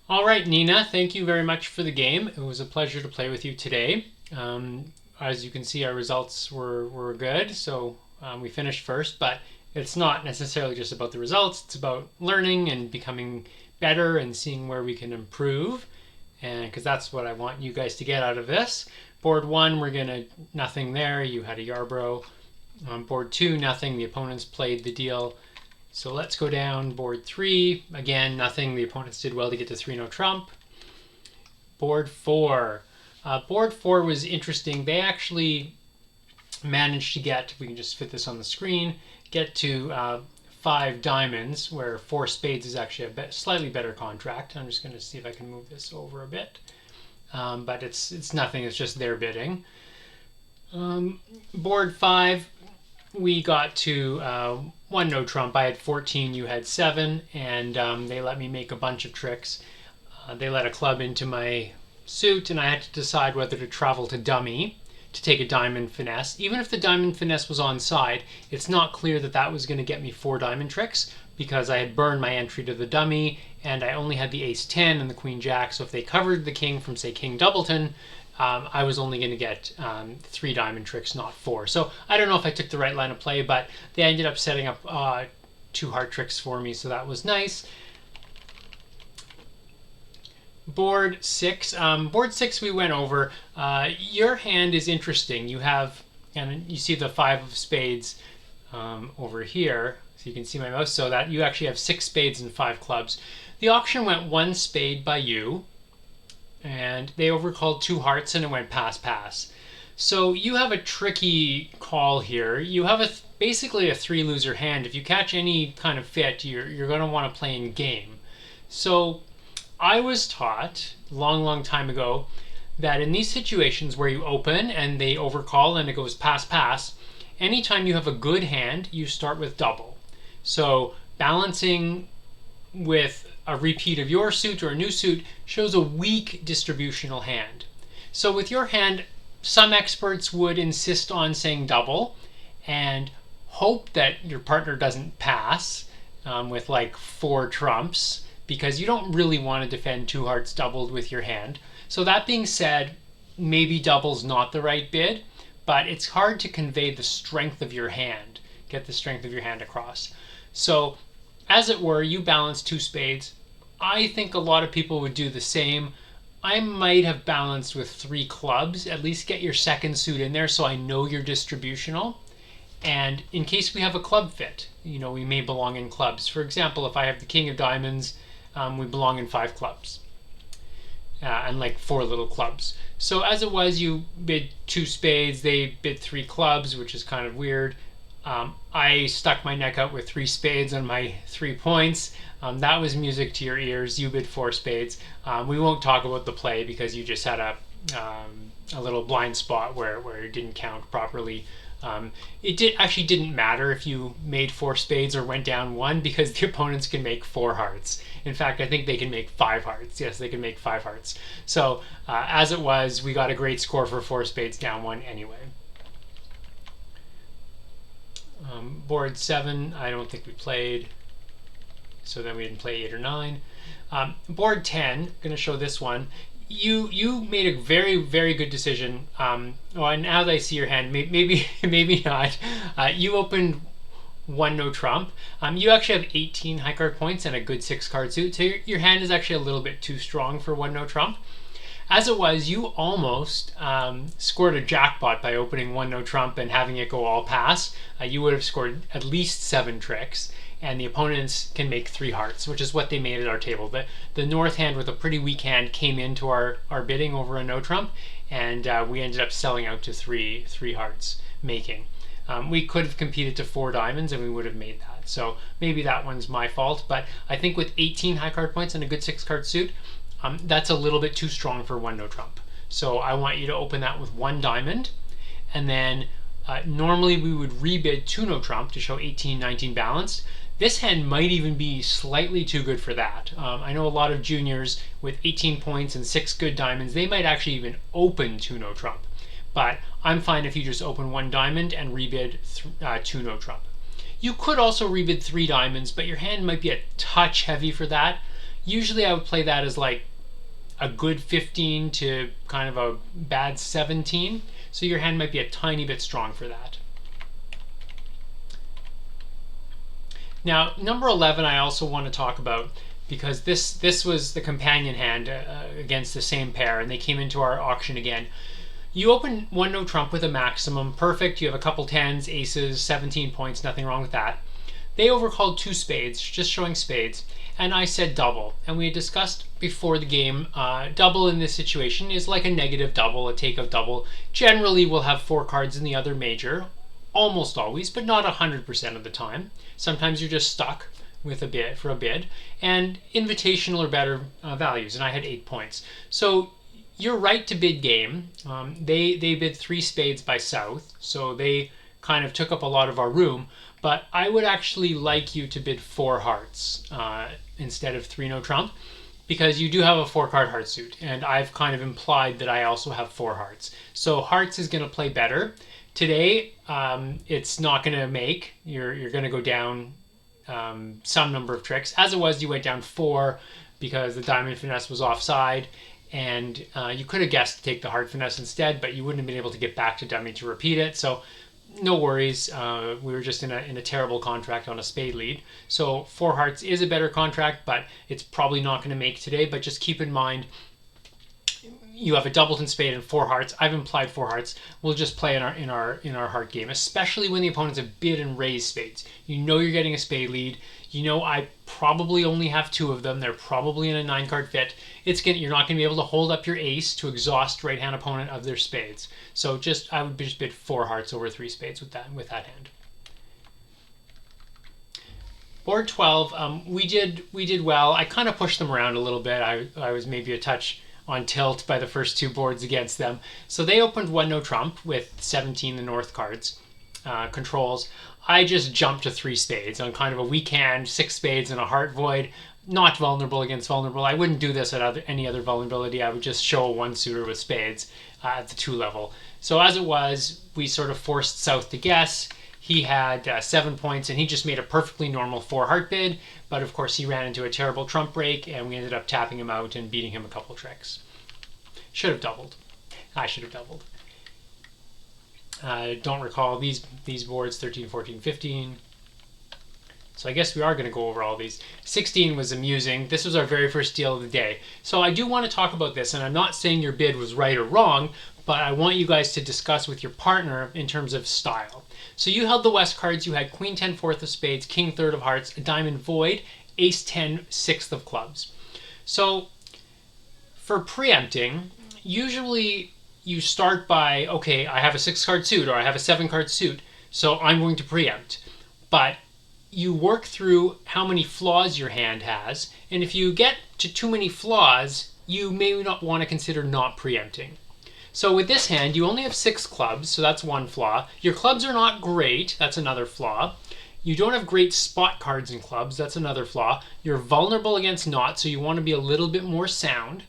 All right, Nina, thank you very much for the game. It was a pleasure to play with you today. As you can see, our results were good, so we finished first, but it's not necessarily just about the results, it's about learning and becoming better and seeing where we can improve, and because that's what I want you guys to get out of this. Board one, we're gonna nothing there. You had a Yarborough. On board two, nothing. The opponents played the deal. So let's go down board three. Again, nothing. The opponents did well to get to 3 no trump. Board four. Board four was interesting. They actually managed to get, we can just fit this on the screen, get to 5 diamonds, where 4 spades is actually a slightly better contract. I'm just going to see if I can move this over a bit. But it's nothing. It's just their bidding. Board five, we got to 1 no trump. I had 14, you had 7, and they let me make a bunch of tricks. They let a club into my suit, and I had to decide whether to travel to dummy to take a diamond finesse. Even if the diamond finesse was on side, it's not clear that that was going to get me 4 diamond tricks, because I had burned my entry to the dummy, and I only had the ace 10 and the queen jack, so if they covered the king from, say, king doubleton, I was only going to get 3 diamond tricks, not 4. So I don't know if I took the right line of play, but they ended up setting up 2 heart tricks for me, so that was nice. Board 6. Board 6 we went over. Your hand is interesting. You have, and you see the 5 of spades over here, so you can see my mouse, so that you actually have 6 spades and 5 clubs. The auction went 1 spade by you, and they overcalled 2 hearts, and it went pass. So you have a tricky call here. You have basically a 3 loser hand. If you catch any kind of fit, you're going to want to play in game. So I was taught long time ago that in these situations where you open and they overcall and it goes pass, anytime you have a good hand, you start with double. So balancing with a repeat of your suit or a new suit shows a weak distributional hand. So with your hand, some experts would insist on saying double and hope that your partner doesn't pass with like 4 trumps, because you don't really want to defend 2 hearts doubled with your hand. So that being said, maybe double's not the right bid, but it's hard to convey the strength of your hand, get the strength of your hand across. So as it were, you balance 2 spades. I think a lot of people would do the same. I might have balanced with 3 clubs, at least get your second suit in there so I know you're distributional. And in case we have a club fit, we may belong in clubs. For example, if I have the king of diamonds, we belong in 5 clubs. And like 4 little clubs. So as it was, you bid 2 spades, they bid 3 clubs, which is kind of weird. I stuck my neck out with 3 spades on my 3 points. That was music to your ears. You bid 4 spades. We won't talk about the play because you just had a little blind spot where it didn't count properly. It actually didn't matter if you made 4 spades or went down 1, because the opponents can make 4 hearts. In fact, I think they can make 5 hearts. Yes, they can make 5 hearts. So as it was, we got a great score for 4 spades down 1 anyway. Board 7, I don't think we played, so then we didn't play 8 or 9. Board 10, going to show this one. You made a very good decision. Well, now that I see your hand, maybe not. You opened 1 no trump. You actually have 18 high card points and a good 6 card suit, so your hand is actually a little bit too strong for 1 no trump. As it was, you almost scored a jackpot by opening 1 no trump and having it go all pass. You would have scored at least 7 tricks, and the opponents can make 3 hearts, which is what they made at our table. But the north hand with a pretty weak hand came into our bidding over a no trump, and we ended up selling out to 3 hearts making. We could have competed to 4 diamonds and we would have made that. So maybe that one's my fault, but I think with 18 high card points and a good 6 card suit, that's a little bit too strong for 1 no trump. So I want you to open that with 1 diamond, and then normally we would rebid 2 no trump to show 18, 19 balanced. This hand might even be slightly too good for that. I know a lot of juniors with 18 points and 6 good diamonds, they might actually even open 2 no trump. But I'm fine if you just open 1 diamond and rebid 2 no trump. You could also rebid 3 diamonds, but your hand might be a touch heavy for that. Usually I would play that as like a good 15 to kind of a bad 17. So your hand might be a tiny bit strong for that. Now, number 11 I also want to talk about because this was the companion hand against the same pair, and they came into our auction again. You open one no trump with a maximum, perfect. You have a couple tens, aces, 17 points, nothing wrong with that. They overcalled two spades, just showing spades, and I said double. And we had discussed before the game, double in this situation is like a negative double, a take of double. Generally, we'll have four cards in the other major, almost always, but not 100% of the time. Sometimes you're just stuck with a bid for a bid, and invitational or better values, and I had 8 points. So you're right to bid game. They bid three spades by South, so they kind of took up a lot of our room, but I would actually like you to bid four hearts instead of three no trump, because you do have a four card heart suit, and I've kind of implied that I also have four hearts. So hearts is going to play better. Today, it's not going to make. You're going to go down some number of tricks. As it was, you went down four because the diamond finesse was offside, and you could have guessed to take the heart finesse instead, but you wouldn't have been able to get back to dummy to repeat it. So no worries. We were just in a terrible contract on a spade lead. So four hearts is a better contract, but it's probably not going to make today. But just keep in mind, you have a doubleton spade and four hearts. I've implied four hearts. We'll just play in our heart game, especially when the opponents have bid and raised spades. You know you're getting a spade lead. You know I probably only have two of them. They're probably in a 9-card fit. You're not going to be able to hold up your ace to exhaust right-hand opponent of their spades. So I would just bid four hearts over three spades with that hand. Board 12, we did well. I kind of pushed them around a little bit. I was maybe a touch on tilt by the first two boards against them. So they opened one no trump with 17 the north cards, controls. I just jumped to three spades on kind of a weak hand, six spades and a heart void. Not vulnerable against vulnerable. I wouldn't do this at any other vulnerability. I would just show a one suitor with spades at the 2 level. So as it was, we sort of forced South to guess. He had 7 points, and he just made a perfectly normal 4 heart bid, but of course he ran into a terrible trump break, and we ended up tapping him out and beating him a couple tricks. Should have doubled. I should have doubled. Don't recall these boards, 13, 14, 15. So I guess we are going to go over all these. 16 was amusing. This was our very first deal of the day. So I do want to talk about this, and I'm not saying your bid was right or wrong, but I want you guys to discuss with your partner in terms of style. So you held the West cards. You had Queen 10, 4th of spades, King 3rd of hearts, a diamond void, Ace 10, 6th of clubs. So for preempting, usually you start by, okay, I have a 6-card suit or I have a 7-card suit, so I'm going to preempt. But you work through how many flaws your hand has, and if you get to too many flaws, you may not want to consider not preempting. So with this hand, you only have 6 clubs, so that's one flaw. Your clubs are not great, that's another flaw. You don't have great spot cards in clubs, that's another flaw. You're vulnerable against knots, so you want to be a little bit more sound.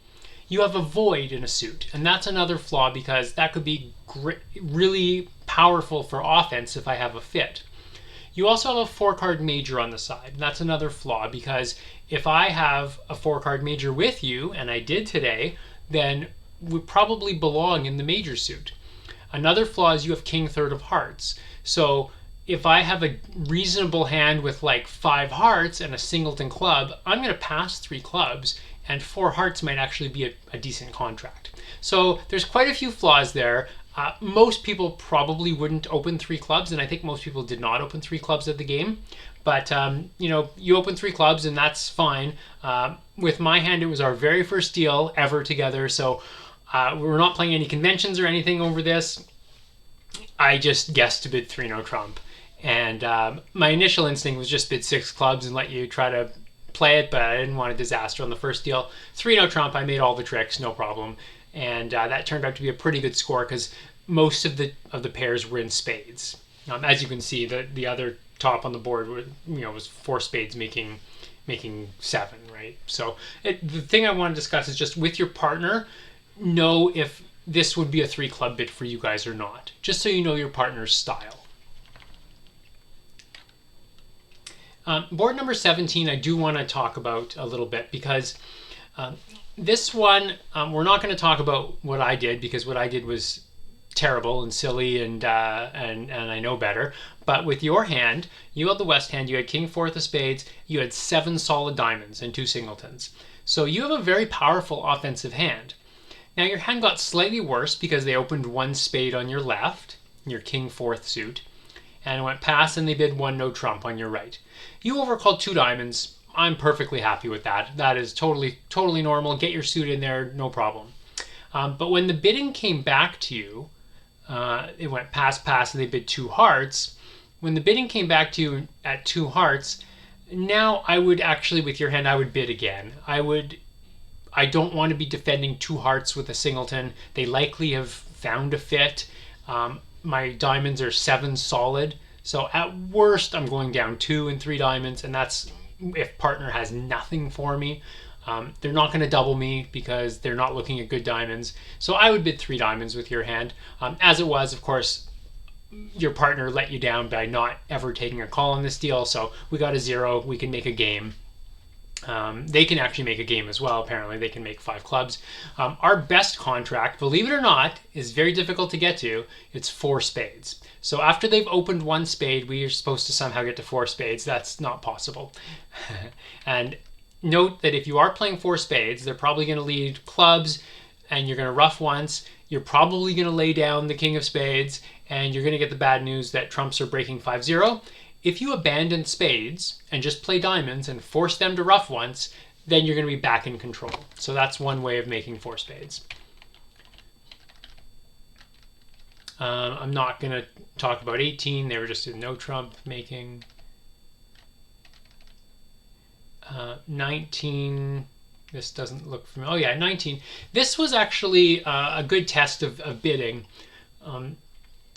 You have a void in a suit, and that's another flaw because that could be really powerful for offense if I have a fit. You also have a 4-card major on the side, and that's another flaw because if I have a 4-card major with you, and I did today, then we probably belong in the major suit. Another flaw is you have King 3rd of hearts. So if I have a reasonable hand with like 5 hearts and a singleton club, I'm going to pass 3 clubs, and 4 hearts might actually be a decent contract. So there's quite a few flaws there. Most people probably wouldn't open 3 clubs, and I think most people did not open 3 clubs at the game. But, you open 3 clubs, and that's fine. With my hand, it was our very first deal ever together, so we're not playing any conventions or anything over this. I just guessed to bid 3 no trump. And my initial instinct was just bid 6 clubs and let you try to play it, but I didn't want a disaster on the first deal. 3 no trump, I made all the tricks, no problem. And that turned out to be a pretty good score because most of the pairs were in spades. As you can see, the other top on the board was 4 spades making 7, right? So the thing I want to discuss is just with your partner, know if this would be a 3 club bid for you guys or not, just so you know your partner's style. Board number 17, I do want to talk about a little bit because this one, we're not going to talk about what I did because what I did was terrible and silly and I know better. But with your hand, you held the West hand, you had King fourth of spades, you had 7 solid diamonds and 2 singletons. So you have a very powerful offensive hand. Now your hand got slightly worse because they opened 1 spade on your left, your King fourth suit, and it went pass and they bid 1 no trump on your right. You overcalled 2 diamonds. I'm perfectly happy with that. That is totally normal. Get your suit in there, no problem. But when the bidding came back to you, it went pass, and they bid 2 hearts. When the bidding came back to you at 2 hearts, now I would actually, with your hand, I would bid again. I don't want to be defending 2 hearts with a singleton. They likely have found a fit. My diamonds are 7 solid. So at worst, I'm going down 2 and 3 diamonds, and that's if partner has nothing for me. They're not going to double me because they're not looking at good diamonds. So I would bid 3 diamonds with your hand. As it was, of course, your partner let you down by not ever taking a call on this deal. So we got a 0. We can make a game. They can actually make a game as well. Apparently, they can make 5 clubs. Our best contract, believe it or not, is very difficult to get to. It's 4 spades. So after they've opened 1 spade, we are supposed to somehow get to 4 spades. That's not possible. And note that if you are playing 4 spades, they're probably going to lead clubs, and you're going to ruff once. You're probably going to lay down the king of spades, and you're going to get the bad news that trumps are breaking 5-0. If you abandon spades and just play diamonds and force them to ruff once, then you're going to be back in control. So that's one way of making 4 spades. I'm not going to talk about 18. They were just a no trump making. 19. This doesn't look familiar. Oh yeah, 19. This was actually a good test of bidding.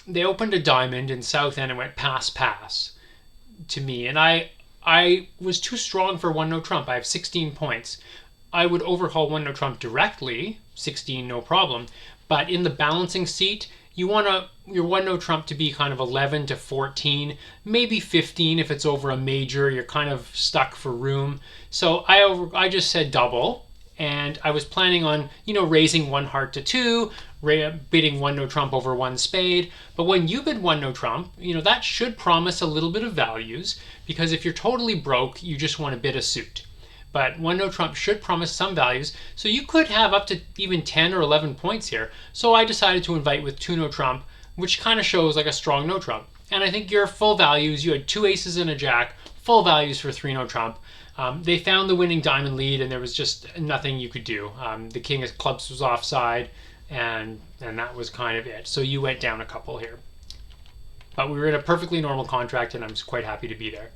They opened a diamond in south end and went pass to me, and I was too strong for 1 no trump. I have 16 points. I would overcall 1 no trump directly, 16 no problem, but in the balancing seat, you want your 1 no trump to be kind of 11 to 14, maybe 15 if it's over a major. You're kind of stuck for room. So I just said double, and I was planning on raising 1 heart to 2, bidding 1 no trump over 1 spade. But when you bid 1 no trump, that should promise a little bit of values, because if you're totally broke, you just want to bid a suit. But 1 no trump should promise some values, so you could have up to even 10 or 11 points here. So I decided to invite with 2 no trump, which kind of shows like a strong no trump. And I think your full values, you had 2 aces and a jack, full values for 3 no trump. They found the winning diamond lead, and there was just nothing you could do. The king of clubs was offside, and that was kind of it. So you went down a couple here. But we were in a perfectly normal contract, and I'm quite happy to be there.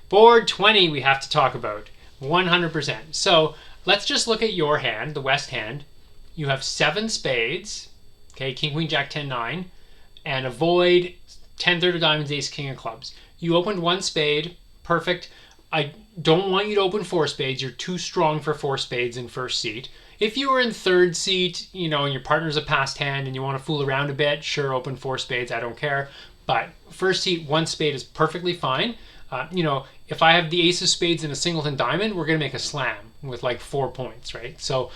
Board 20 we have to talk about. 100%. So let's just look at your hand, the West hand. You have 7 spades, okay, king, queen, jack, 10, 9, and a void, 10, third of diamonds, ace, king of clubs. You opened 1 spade, perfect. I don't want you to open 4 spades. You're too strong for 4 spades in first seat. If you were in third seat, and your partner's a passed hand and you want to fool around a bit, sure, open 4 spades, I don't care. But first seat, 1 spade is perfectly fine. If I have the ace of spades and a singleton diamond, we're going to make a slam with like 4 points, right? So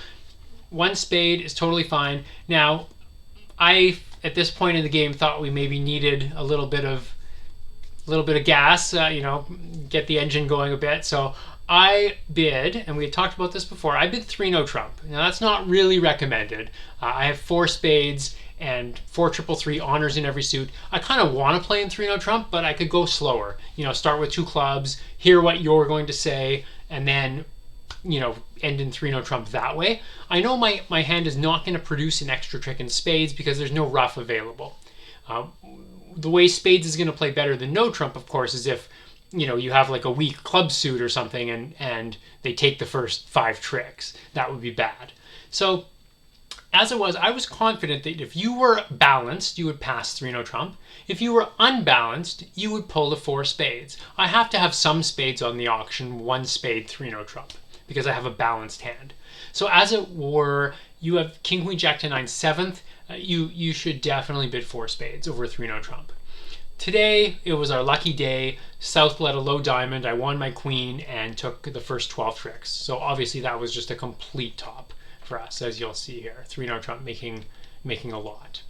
1 spade is totally fine. Now, I, at this point in the game, thought we maybe needed a little bit of gas, get the engine going a bit. So I bid, and we had talked about this before, I bid 3 no trump. Now, that's not really recommended. I have 4 spades and 4 triple 3 honors in every suit. I kind of want to play in 3 no trump, but I could go slower. Start with 2 clubs, hear what you're going to say, and then, end in 3 no trump that way. I know my hand is not going to produce an extra trick in spades because there's no ruff available. The way spades is going to play better than no trump, of course, is if you have like a weak club suit or something and they take the first 5 tricks. That would be bad. So as it was, I was confident that if you were balanced, you would pass 3 no trump. If you were unbalanced, you would pull the 4 spades. I have to have some spades on the auction, 1 spade, 3 no trump, because I have a balanced hand. So as it were, you have king, queen, jack, 10, 9, 7th. You should definitely bid 4 spades over 3 no trump. today it was our lucky day. South led a low diamond. I won my queen and took the first 12 tricks. So obviously that was just a complete top for us, as you'll see here. 3-0 trump making a lot.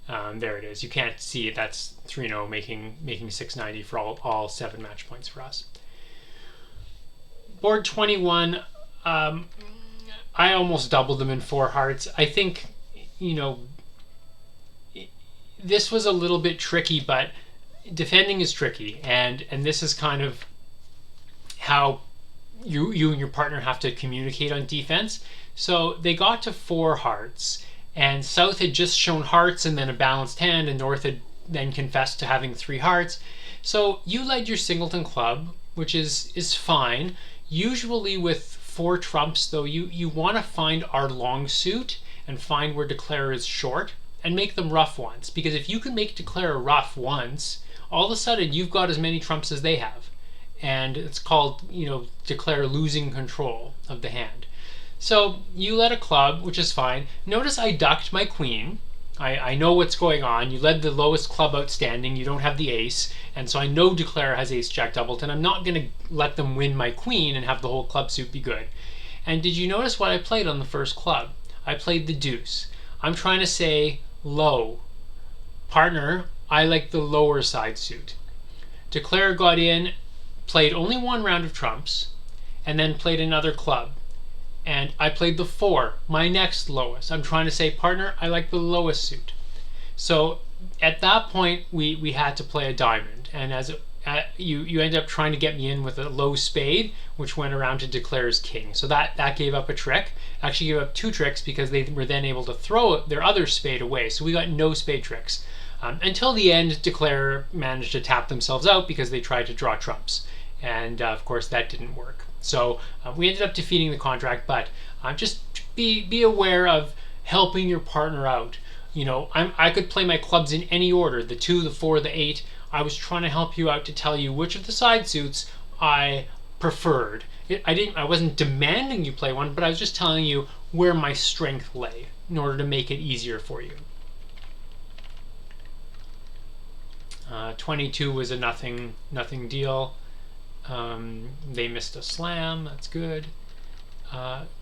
There it is. You can't see it. That's 3-0 making 690 for all 7 match points for us. Board 21, I almost doubled them in 4 hearts. I think, this was a little bit tricky, but defending is tricky, and this is kind of how you and your partner have to communicate on defense. So they got to 4 hearts, and South had just shown hearts and then a balanced hand, and North had then confessed to having 3 hearts. So you led your singleton club, which is fine. Usually with 4 trumps, though, you want to find our long suit and find where declare is short and make them rough once. Because if you can make declare rough once, all of a sudden you've got as many trumps as they have. And it's called, declare losing control of the hand. So you led a club, which is fine. Notice I ducked my queen. I know what's going on. You led the lowest club outstanding. You don't have the ace. And so I know declare has ace jack doubleton. I'm not going to let them win my queen and have the whole club suit be good. And did you notice what I played on the first club? I played the deuce. I'm trying to say low. Partner, I like the lower side suit. Declare got in, played only 1 round of trumps, and then played another club. And I played the 4, my next lowest. I'm trying to say, partner, I like the lowest suit. So at that point, we had to play a diamond. And you ended up trying to get me in with a low spade, which went around to declare's king. So that gave up a trick. Actually gave up 2 tricks because they were then able to throw their other spade away. So we got no spade tricks. Until the end, declare managed to tap themselves out because they tried to draw trumps. And of course that didn't work. So we ended up defeating the contract, but just be aware of helping your partner out. I could play my clubs in any order, the 2, the 4, the 8. I was trying to help you out to tell you which of the side suits I preferred. I wasn't demanding you play one, but I was just telling you where my strength lay in order to make it easier for you. 22 was a nothing deal. They missed a slam. That's good.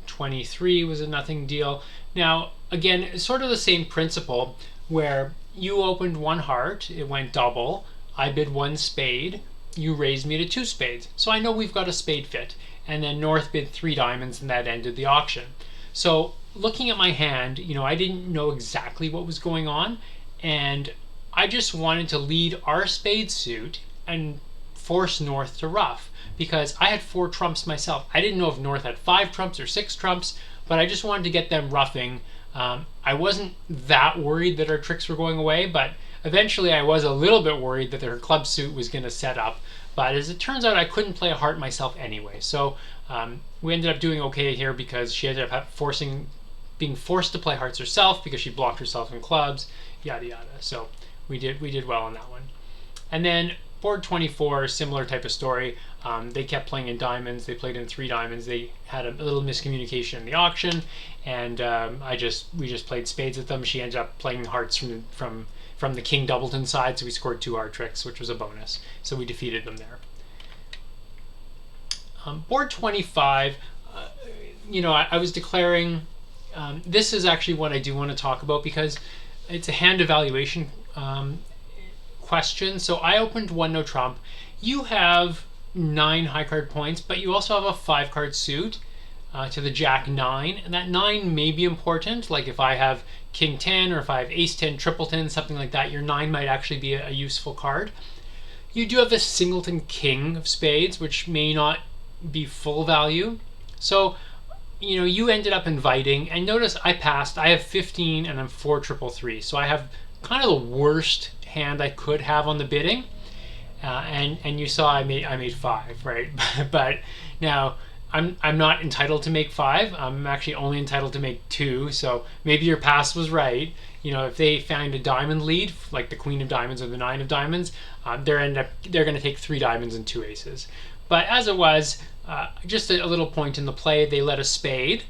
23 was a nothing deal. Now, again, it's sort of the same principle where you opened 1 heart, it went double. I bid 1 spade. You raised me to 2 spades. So I know we've got a spade fit. And then North bid 3 diamonds, and that ended the auction. So looking at my hand, I didn't know exactly what was going on, and I just wanted to lead our spade suit and force North to ruff, because I had 4 trumps myself. I didn't know if North had 5 trumps or 6 trumps, but I just wanted to get them ruffing. I wasn't that worried that our tricks were going away, but eventually I was a little bit worried that their club suit was going to set up. But as it turns out, I couldn't play a heart myself anyway. So we ended up doing okay here because she ended up being forced to play hearts herself because she blocked herself in clubs, yada yada. So we did well on that one. And then board 24, similar type of story. They kept playing in diamonds. They played in 3 diamonds. They had a little miscommunication in the auction, and we just played spades with them. She ended up playing hearts from the king doubleton side, so we scored 2 hard tricks, which was a bonus. So we defeated them there. Board 25, I was declaring. This is actually what I do want to talk about because it's a hand evaluation question. So I opened 1 no trump. You have 9 high card points, but you also have a 5 card suit to the jack 9, and that 9 may be important. Like if I have king 10 or if I have ace 10, triple 10, something like that, your 9 might actually be a useful card. You do have the singleton king of spades, which may not be full value. So you ended up inviting, and notice I passed. I have 15 and I'm 4 triple 3, so I have kind of the worst hand I could have on the bidding, and you saw I made 5, right? But now I'm not entitled to make 5. I'm actually only entitled to make 2. So maybe your pass was right. If they find a diamond lead, like the queen of diamonds or the 9 of diamonds, they're going to take 3 diamonds and 2 aces. But as it was, just a little point in the play, they led a spade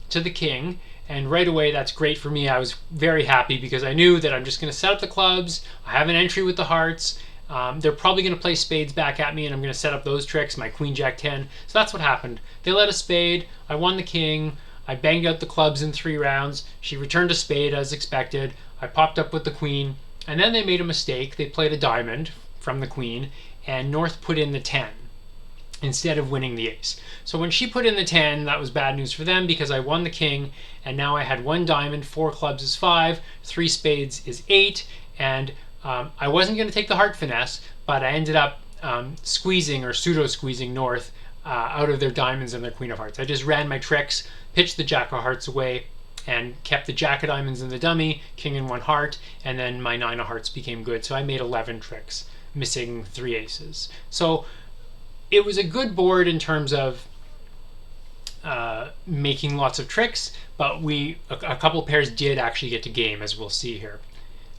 to the king, And right away, that's great for me. I was very happy because I knew that I'm just going to set up the clubs. I have an entry with the hearts. They're probably going to play spades back at me, and I'm going to set up those tricks, my queen, jack, 10. So that's what happened. They led a spade. I won the king. I banged out the clubs in 3 rounds. She returned a spade as expected. I popped up with the queen. And then they made a mistake. They played a diamond from the queen, and North put in the 10 instead of winning the ace. So when she put in the 10, that was bad news for them because I won the king, and now I had 1 diamond, 4 clubs is 5, 3 spades is 8, and I wasn't going to take the heart finesse, but I ended up squeezing or pseudo-squeezing North out of their diamonds and their queen of hearts. I just ran my tricks, pitched the jack of hearts away, and kept the jack of diamonds in the dummy, king and 1 heart, and then my 9 of hearts became good. So I made 11 tricks, missing 3 aces. So it was a good board in terms of making lots of tricks, but a couple pairs did actually get to game, as we'll see here.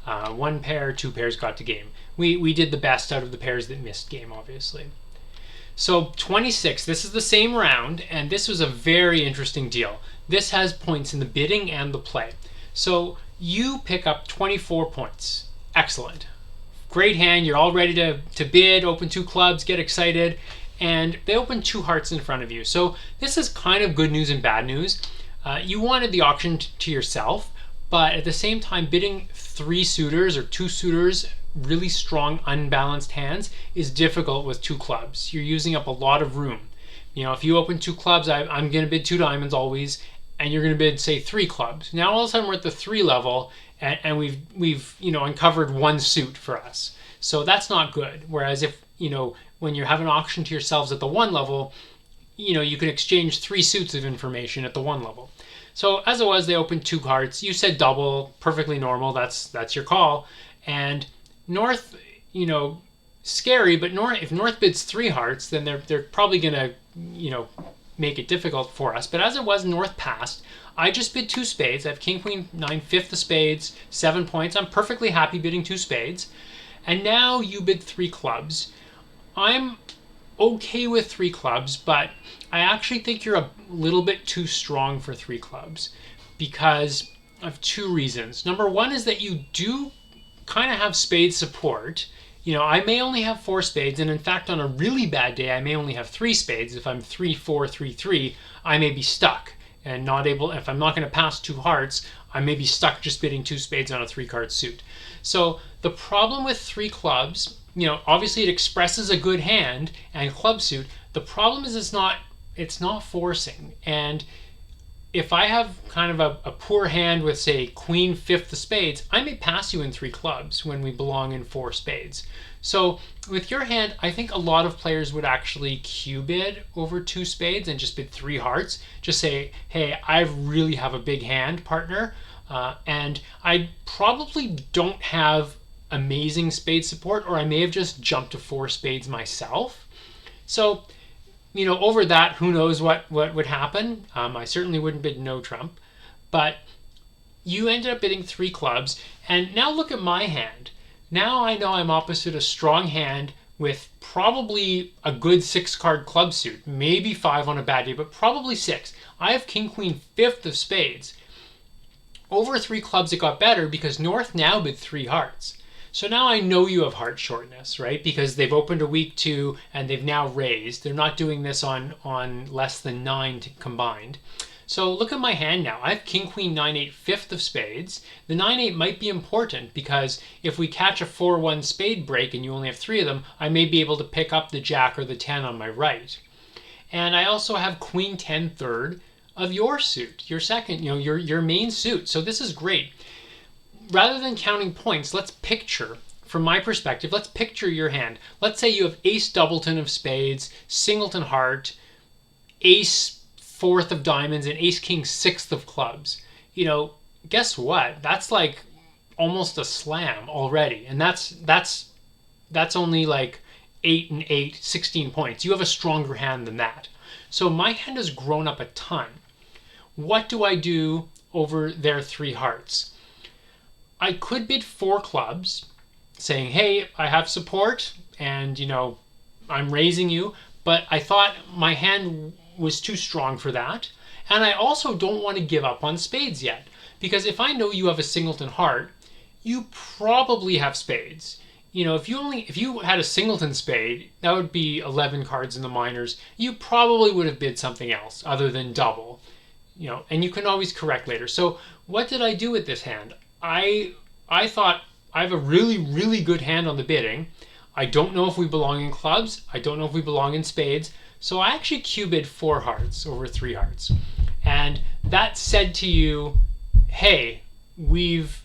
1 pair, 2 pairs got to game. We did the best out of the pairs that missed game, obviously. So 26, this is the same round, and this was a very interesting deal. This has points in the bidding and the play. So you pick up 24 points. Excellent. Great hand, you're all ready to bid, open 2 clubs, get excited, and they open 2 hearts in front of you. So this is kind of good news and bad news. You wanted the auction to yourself, but at the same time, bidding 3 suitors or 2 suitors, really strong unbalanced hands, is difficult with 2 clubs. You're using up a lot of room. You know, if you open 2 clubs, I'm going to bid 2 diamonds always, and you're going to bid, say, 3 clubs. Now all of a sudden we're at the 3 level, and we've uncovered 1 suit for us. So that's not good. Whereas if when you have an auction to yourselves at the 1 level, you can exchange 3 suits of information at the 1 level. So as it was, they opened 2 hearts. You said double, perfectly normal. That's your call. And North, scary, but if North bids 3 hearts, then they're probably gonna, make it difficult for us. But as it was, North passed. I just bid 2 spades. I have king, queen, 9, 5th of spades, 7 points. I'm perfectly happy bidding 2 spades. And now you bid 3 clubs. I'm okay with 3 clubs, but I actually think you're a little bit too strong for 3 clubs because of 2 reasons. Number 1 is that you do kind of have spade support. I may only have 4 spades, and in fact, on a really bad day, I may only have 3 spades. If I'm 3-4, 3-3, I may be stuck and not able. If I'm not going to pass 2 hearts, I may be stuck just bidding 2 spades on a 3-card suit. So the problem with 3 clubs, obviously it expresses a good hand and club suit. The problem is it's not forcing. And if I have kind of a poor hand with, say, queen, 5th of spades, I may pass you in 3 clubs when we belong in 4 spades. So with your hand, I think a lot of players would actually Q bid over 2 spades and just bid 3 hearts. Just say, hey, I really have a big hand, partner, and I probably don't have amazing spade support, or I may have just jumped to 4 spades myself. So over that, who knows what would happen. I certainly wouldn't bid no trump. But you ended up bidding 3 clubs. And now look at my hand. Now I know I'm opposite a strong hand with probably a good 6-card club suit. Maybe 5 on a bad day, but probably 6. I have king, queen, 5th of spades. Over 3 clubs, it got better because North now bid 3 hearts. So now I know you have heart shortness, right? Because they've opened a weak 2 and they've now raised. They're not doing this on less than 9 combined. So look at my hand now. I have king, queen, 9-8, 5th of spades. The 9-8 might be important because if we catch a 4-1 spade break and you only have 3 of them, I may be able to pick up the jack or the 10 on my right. And I also have queen, 10, 3rd of your suit, your second, your main suit. So this is great. Rather than counting points, let's picture, from my perspective, let's picture your hand. Let's say you have ace doubleton of spades, singleton heart, ace 4th of diamonds, and ace king 6th of clubs. Guess what? That's like almost a slam already. And that's only like 8 and 8, 16 points. You have a stronger hand than that. So my hand has grown up a ton. What do I do over their 3 hearts? I could bid 4 clubs, saying, hey, I have support, and, I'm raising you, but I thought my hand was too strong for that. And I also don't want to give up on spades yet, because if I know you have a singleton heart, you probably have spades. You know, if you had a singleton spade, that would be 11 cards in the minors. You probably would have bid something else other than double. You know, and you can always correct later. So what did I do with this hand? I thought I have a really good hand on the bidding. I don't know if we belong in clubs. I don't know if we belong in spades. So I actually Q-bid 4 hearts over 3 hearts. And that said to you, hey, we've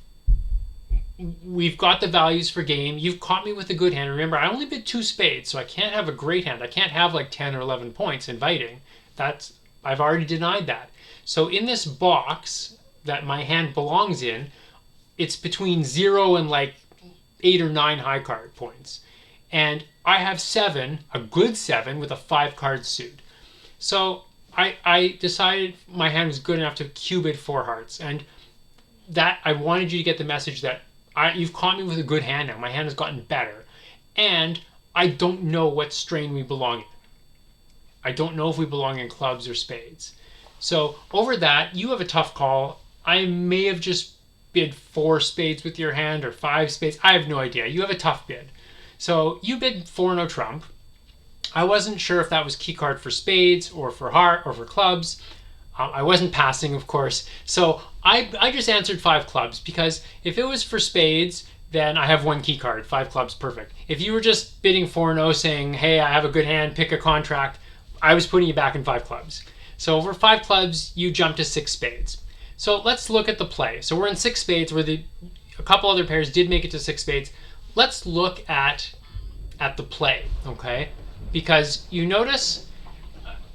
got the values for game. You've caught me with a good hand. Remember, I only bid 2 spades, so I can't have a great hand. I can't have like 10 or 11 points inviting. I've already denied that. So in this box that my hand belongs in, it's between 0 and like 8 or 9 high card points. And I have 7, a good 7 with a 5 card suit. So I decided my hand was good enough to Q-bid 4 hearts. And that I wanted you to get the message that you've caught me with a good hand now. My hand has gotten better. And I don't know what strain we belong in. I don't know if we belong in clubs or spades. So over that, you have a tough call. I may have just bid 4 spades with your hand or 5 spades. I have no idea. You have a tough bid. So you bid 4 no trump. I wasn't sure if that was key card for spades or for heart or for clubs. I wasn't passing, of course. So I just answered 5 clubs, because if it was for spades, then I have 1 key card, 5 clubs, perfect. If you were just bidding 4-0 saying, hey, I have a good hand, pick a contract, I was putting you back in 5 clubs. So over 5 clubs, you jump to 6 spades. So let's look at the play. So we're in 6 spades, where a couple other pairs did make it to 6 spades. Let's look at the play, okay? Because you notice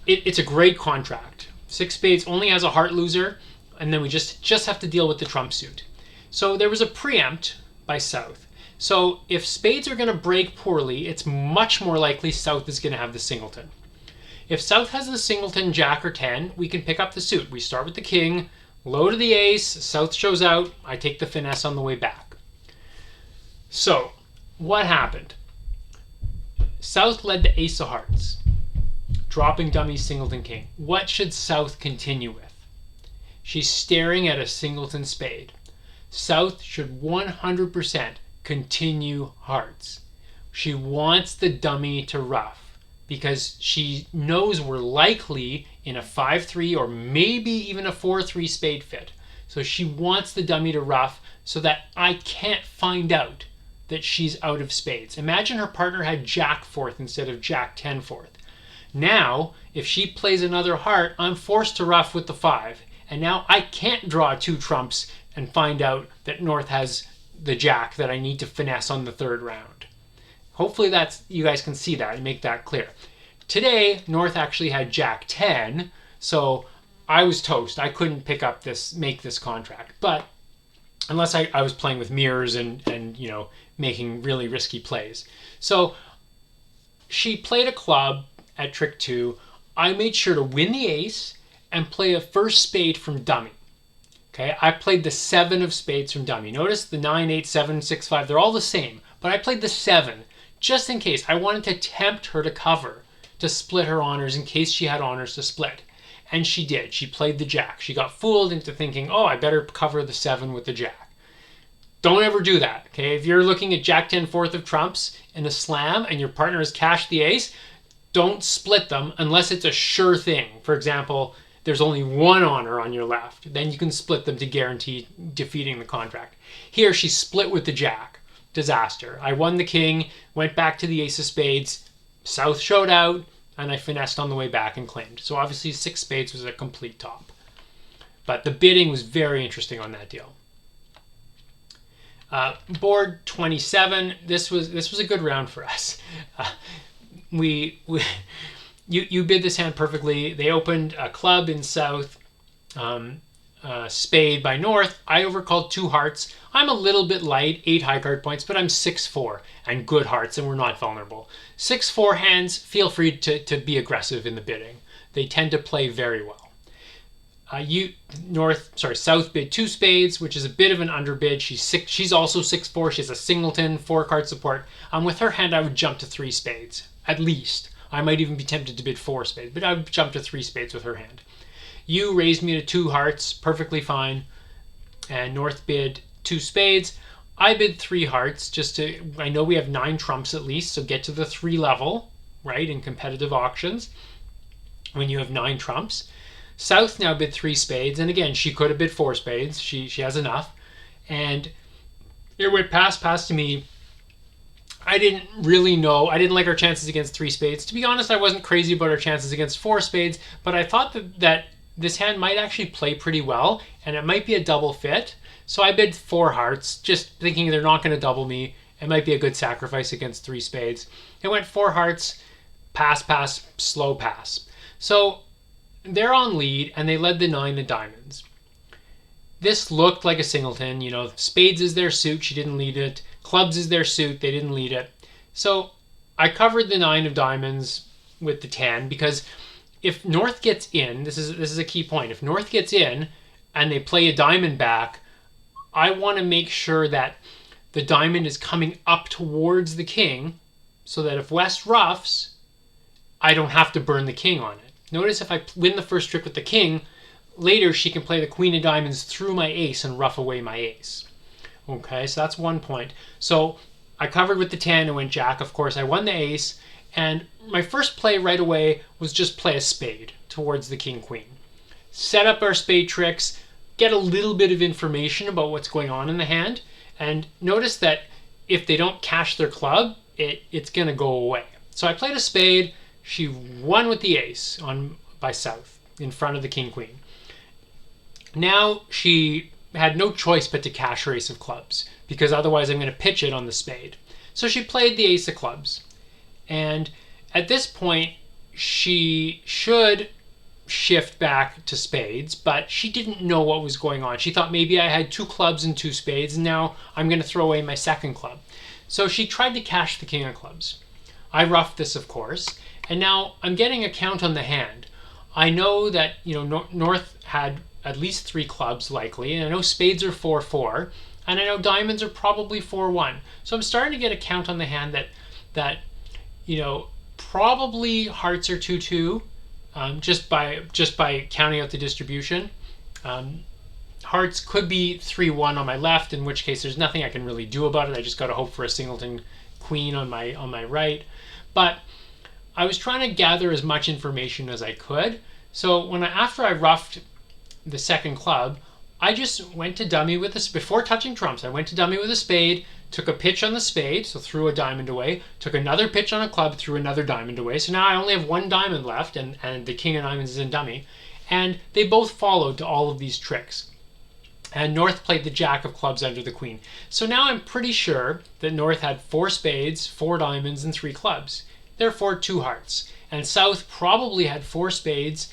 it's a great contract. 6 spades only has a heart loser, and then we just have to deal with the trump suit. So there was a preempt by South. So if spades are going to break poorly, it's much more likely South is going to have the singleton. If South has the singleton, jack, or 10, we can pick up the suit. We start with the king, low to the ace, South shows out, I take the finesse on the way back. So what happened? South led the ace of hearts, dropping dummy singleton king. What should South continue with? She's staring at a singleton spade. South should 100% continue hearts. She wants the dummy to ruff, because she knows we're likely in a 5-3 or maybe even a 4-3 spade fit. So she wants the dummy to ruff so that I can't find out that she's out of spades. Imagine her partner had jack 4th instead of jack 10 4th. Now, if she plays another heart, I'm forced to ruff with the 5. And now I can't draw 2 trumps and find out that North has the jack that I need to finesse on the 3rd round. Hopefully you guys can see that and make that clear. Today, North actually had jack 10, so I was toast. I couldn't make this contract. But unless I was playing with mirrors and you know, making really risky plays. So she played a club at trick 2. I made sure to win the ace and play a first spade from dummy. Okay, I played the 7 of spades from dummy. Notice the 9, 8, 7, 6, 5, they're all the same. But I played the 7 just in case. I wanted to tempt her to cover, to split her honors in case she had honors to split. And she did. She played the jack. She got fooled into thinking, oh, I better cover the 7 with the jack. Don't ever do that, okay? If you're looking at jack 10 4th of trumps in a slam and your partner has cashed the ace, don't split them unless it's a sure thing. For example, there's only 1 honor on your left. Then you can split them to guarantee defeating the contract. Here, she split with the jack. Disaster. I won the king, went back to the ace of spades, South showed out, and I finessed on the way back and claimed. So obviously 6 spades was a complete top. But the bidding was very interesting on that deal. Board 27, this was a good round for us. You bid this hand perfectly. They opened a club in South, spade by North. I overcalled 2 hearts. I'm a little bit light, 8 high card points, but I'm 6-4 and good hearts, and we're not vulnerable. 6-4 hands, feel free to be aggressive in the bidding. They tend to play very well. South bid 2 spades, which is a bit of an underbid. She's also 6-4. She has a singleton, 4 card support. With her hand, I would jump to 3 spades, at least. I might even be tempted to bid 4 spades, but I would jump to 3 spades with her hand. You raised me to 2 hearts, perfectly fine. And North bid 2 spades. I bid 3 hearts, just to, I know we have 9 trumps at least, so get to the 3 level, right, in competitive auctions when you have 9 trumps. South now bid 3 spades, and again, she could have bid 4 spades. She has enough. And it went pass to me. I didn't really know. I didn't like our chances against 3 spades. To be honest, I wasn't crazy about our chances against 4 spades, but I thought that this hand might actually play pretty well, and it might be a double fit. So I bid 4 hearts, just thinking they're not going to double me. It might be a good sacrifice against 3 spades. It went 4 hearts, pass, slow pass. So they're on lead, and they led the 9 of diamonds. This looked like a singleton. You know, spades is their suit. She didn't lead it. Clubs is their suit. They didn't lead it. So I covered the 9 of diamonds with the 10, because if North gets in, this is a key point. If North gets in and they play a diamond back, I want to make sure that the diamond is coming up towards the king, so that if West ruffs, I don't have to burn the king on it. Notice if I win the first trick with the king, later she can play the queen of diamonds through my ace and ruff away my ace. Okay, so that's one point. So I covered with the 10 and went jack. Of course, I won the ace, and my first play right away was just play a spade towards the king-queen. Set up our spade tricks, get a little bit of information about what's going on in the hand, and notice that if they don't cash their club, it's going to go away. So I played a spade. She won with the ace by South in front of the king-queen. Now she had no choice but to cash her ace of clubs, because otherwise I'm going to pitch it on the spade. So she played the ace of clubs. And at this point, she should shift back to spades, but she didn't know what was going on. She thought maybe I had 2 clubs and 2 spades, and now I'm going to throw away my second club. So she tried to cash the king of clubs. I ruffed this, of course, and now I'm getting a count on the hand. I know that, you know, North had at least 3 clubs likely, and I know spades are 4-4, and I know diamonds are probably 4-1. So I'm starting to get a count on the hand that you know, probably hearts are 2-2, just by counting out the distribution. Hearts could be 3-1 on my left, in which case there's nothing I can really do about it. I just got to hope for a singleton queen on my right. But I was trying to gather as much information as I could. So after I ruffed the second club, I just went to dummy with this before touching trumps. I went to dummy with a spade, took a pitch on the spade, so threw a diamond away, took another pitch on a club, threw another diamond away. So now I only have 1 diamond left, and the king of diamonds is in dummy. And they both followed to all of these tricks. And North played the jack of clubs under the queen. So now I'm pretty sure that North had 4 spades, 4 diamonds, and 3 clubs. Therefore 2 hearts. And South probably had 4 spades,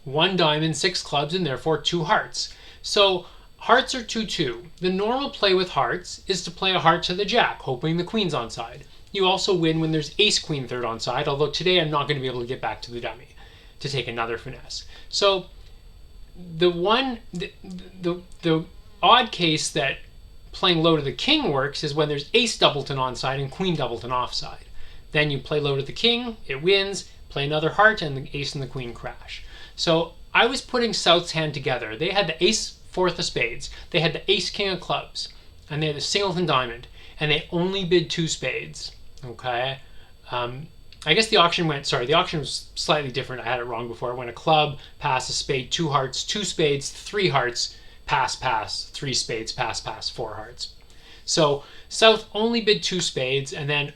1 diamond, 6 clubs, and therefore 2 hearts. So hearts are 2-2. The normal play with hearts is to play a heart to the jack, hoping the queen's onside. You also win when there's ace queen third onside, although today I'm not going to be able to get back to the dummy to take another finesse. So the odd case that playing low to the king works is when there's ace doubleton onside and queen doubleton offside. Then you play low to the king, it wins, play another heart, and the ace and the queen crash. So I was putting South's hand together. They had the ace fourth of spades, they had the ace king of clubs, and they had the singleton diamond, and they only bid 2 spades. Okay, I guess the auction was slightly different. I had it wrong before. It went a club, pass, a spade, 2 hearts, 2 spades, 3 hearts, pass, 3 spades, pass, 4 hearts. So South only bid 2 spades and then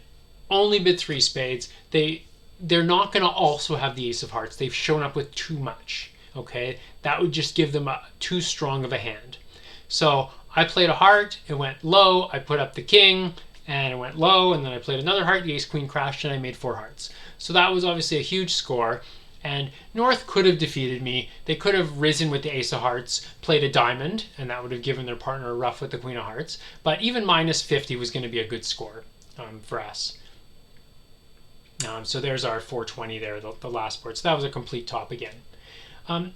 only bid 3 spades. They're not going to also have the ace of hearts. They've shown up with too much. Okay, that would just give them too strong of a hand. So I played a heart, it went low, I put up the king, and it went low, and then I played another heart, the ace queen crashed, and I made 4 hearts. So that was obviously a huge score, and North could have defeated me. They could have risen with the ace of hearts, played a diamond, and that would have given their partner a ruff with the queen of hearts, but even minus 50 was going to be a good score for us. So there's our 420 there, the last board. So that was a complete top again.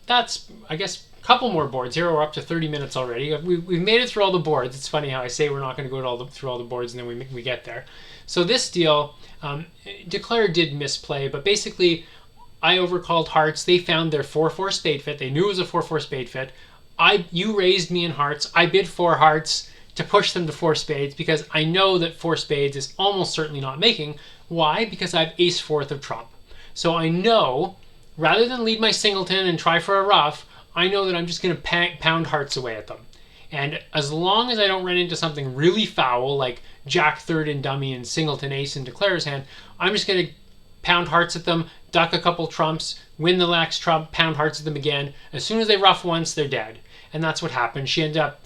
That's, I guess, a couple more boards here. We're up to 30 minutes already. We've made it through all the boards. It's funny how I say we're not going to go through all the boards, and then we get there. So this deal, Declare did misplay, but basically I overcalled hearts. They found their 4-4 spade fit. They knew it was a 4-4 spade fit. You raised me in hearts. I bid 4 hearts to push them to 4 spades because I know that 4 spades is almost certainly not making. Why? Because I have ace fourth of trump. So I know, rather than lead my singleton and try for a ruff, I know that I'm just going to pound hearts away at them. And as long as I don't run into something really foul, like jack third and dummy and singleton ace in declarer's hand, I'm just going to pound hearts at them, duck a couple trumps, win the lax trump, pound hearts at them again. As soon as they ruff once, they're dead. And that's what happened. She ended up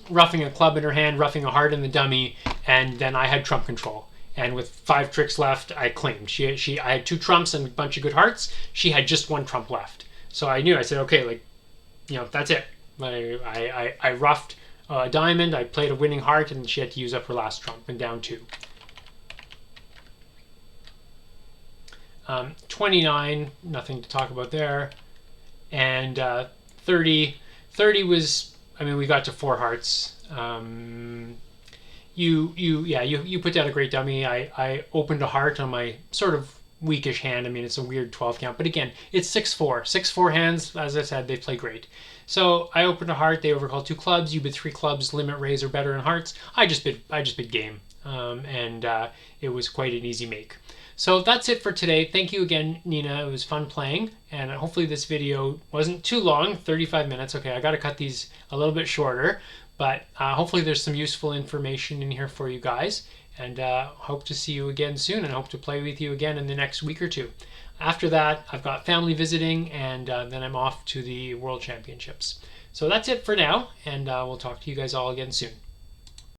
roughing a club in her hand, roughing a heart in the dummy, and then I had trump control. And with 5 tricks left, I claimed. I had 2 trumps and a bunch of good hearts. She had just 1 trump left. So I knew. I said, okay, like, that's it. I roughed a diamond. I played a winning heart, and she had to use up her last trump and down 2. 29, nothing to talk about there. And 30 was, we got to 4 hearts. You put down a great dummy. I opened a heart on my sort of weakish hand. It's a weird 12 count, but again, it's 6-4. 6-4 hands, as I said, they play great. So I opened a heart. They overcalled 2 clubs. You bid 3 clubs, limit raise or better in hearts. I just bid game, and it was quite an easy make. So that's it for today. Thank you again, Nina. It was fun playing, and hopefully this video wasn't too long, 35 minutes. Okay, I got to cut these a little bit shorter, but hopefully there's some useful information in here for you guys, and hope to see you again soon, and hope to play with you again in the next week or 2. After that, I've got family visiting, and then I'm off to the World Championships. So that's it for now, and we'll talk to you guys all again soon.